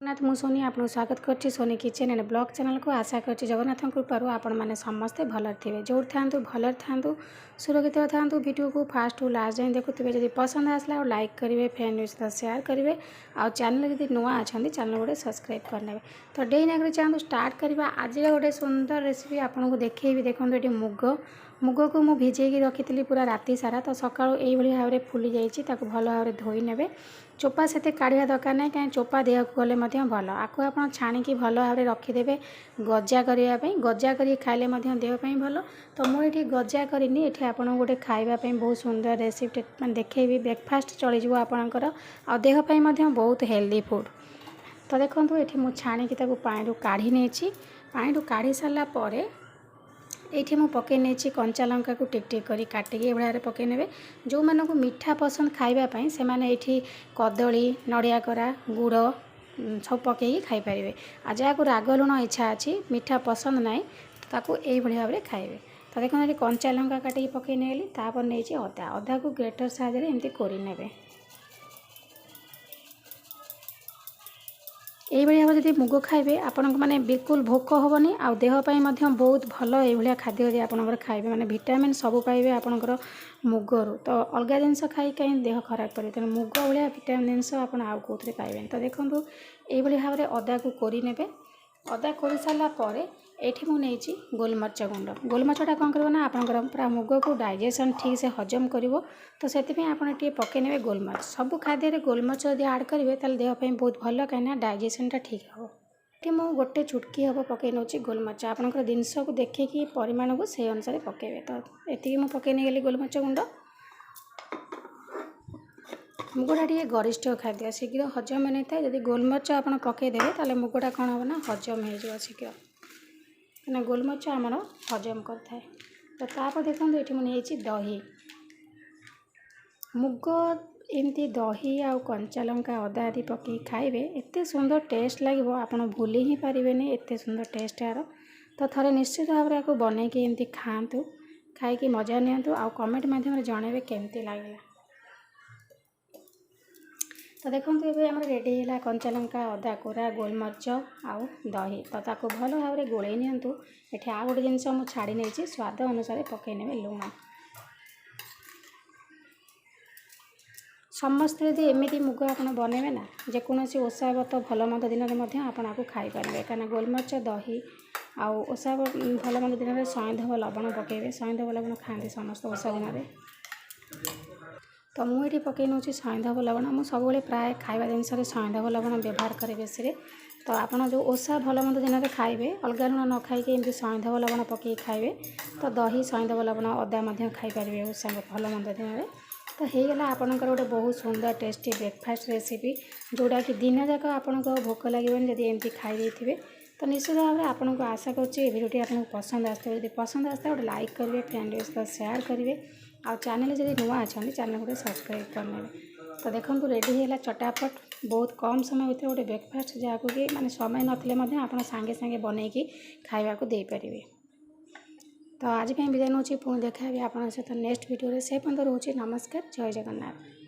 जगन्नाथ मु सोनी आपको स्वागत करछि Soni kitchen and blog channel को। आशा करछि जगन्नाथ कृपारू आपण मैंने समस्ते भल थे जो था भल था सुरक्षित था। वीडियो को फास्ट टू लास्ट जाए देखुए जब पसंद आसला लाइक करेंगे फ्रेंड सहित शेयर करेंगे आउ चैनल जब नुआ अच्छा चैनल गोटे सब्सक्राइब करने। तो डे नागर चाहूँ स्टार्ट करवा आज गोटे सुंदर रेसिपी आपको देखी देखो ये मुग को मुझे भिजेकी रखी पूरा राति सारा। तो सका यही भाव में फुली जाइए भल भाव में धोई ने चोपा से काढ़ा दरकार ना कहीं चोपा देह को गले भल आपको आप छाणिकी भल भाव में रखिदे गजा करने गजा कर खाइले देहपाई भल। तो मुझे गजा करनी ये आपको गोटे खावाई बहुत सुंदर रेसिपी मैं देखी ब्रेकफास्ट चलीज आपणकर आ देहपाई बहुत हेल्दी फूड। तो देखो ये मुझे छाणिकी पानी काढ़ी नहीं पानी काढ़ी सारापर ये मुझे पकई नहीं कंचा लंका को टिक टिक कर काटिकी ये भाव में पकई ने। जो मानक मीठा पसंद खावाई से मैंने ये कदली नड़िया करा गुड़ सब पकई खाईपारे। आ जहाँ को राग लुण इच्छा अच्छी मीठा पसंद ना ताकू यही भाव में खाइबे। तो देखो ये कंचा लंका काटिकी पकई नेली तापर नहीं अदा अदा को ग्रेटर साहाय्य एमती कर यही भाव जब मुग खाइबे आपण मैंने बिल्कुल भोक हेनी आ देहपाई बहुत भल ये खाद्य जब आप खाइबे मैंने विटामिन सब पाइबे आपणकर मुगरू। तो अलग जिनस खाई कहीं देह खराब करे तेणु मुग भाया विटामिन जिनस आप कौन पाइबे। तो देखो ये भाव में अदा को कोरी नेबे अदा कर सारापर ये मुझे गोलमरीच गुंड गोलमरीचटा कौन कर आपंकर पूरा मुग को डाइजेशन ठीक से हजम कर। तो से आपड़े पकई ने गोलमरीच सब खाद्य गोलमरीच यदि आड करेंगे तो देहपाई बहुत भल कहीं डाइजेशनटा ठीक हे। ये मुझे गोटे चुटकी हम पकई नौ गोलमरीच आपंकर जिनस को देखिए परिमाण को से अनुसार पकेबे। तो ये मुझे पकई नहीं गली गोलमरीच गुंड मुगटा टे गरिष्ठ खाद्य शीघ्र हजम नहीं था। जब गोलमरीच आप पकईदेवे तो मुगटा कौन हम ना हजम हो शीघ्र कहीं गोलमरीच आमर हजम करए। तो तापर देखो ये मुझे दही मुग एमती दही आ कंचा लंका अदा आदि पकई खाइबे एते सुंदर टेस्ट लगे आप भूली ही पारे एते सुंदर टेस्ट यार। तो थोड़े निश्चित भाव में बनईकि एमती खातु खाई मजा नियंतु आ कमेंट माध्यम जनइबे केमती लगे। तो देखो ये आम रेडी है कंचा लंका अदा कोरा गोलमरीच आउ दही। तो ताको भल भाव में गोले नियंतु। ये आ गोटे जिनस मुझे छाड़ी नहीं स्वाद अनुसार पकई ने लुण समस्त यदि एमती मुग आप बनइबे ना जेकोसी ओषा व्रत भल मंद दिन में आपको खाईपारे कहीं गोलमरीच दही आउ ओषा भल मंद दिन में सैंधव लवण पकेबे सैंधव लवण खाते समस्त ओषा दिन में। तो मुझे पकई नौ सैंधव लवण मुझे सब प्राय खावा जिनस सैंधव लवण व्यवहार करे बेसी। तो आपड़ जो ओषा भल मंद दिन में खाइबे अलग लुण न खाई एमती सैंधव लवण पकई खाइबे। तो दही सैंधव लवण अदा खाईपारे ओषा भल मंद दिन में। तो होगा आपंकर गोटे बहुत सुंदर टेस्टी ब्रेकफास्ट रेसिपी जोड़ा कि दिन जाक आपको भोक लगे जब एमती खाई थे। तो निश्चित भाव में आपको आशा करुँचे भिडियोटी आपको पसंद आसता जब पसंद आसता गोटे लाइक करेंगे फ्रेंड सहित शेयर करेंगे आ चैनल जब नुआ अच्छा चैनल गोटे सब्सक्राइब करने। तो देखो रेडी है चटापट बहुत कम समय भर गोटे ब्रेकफास्ट जहाँ कि माने समय नथिले आप सांगे सांगे बनईकी खावा को दे पारे। तो आज विदाय नौ पुणी देखा आप सहित नेक्स्ट वीडियो से पर्यंत रोचे नमस्कार जय जगन्नाथ।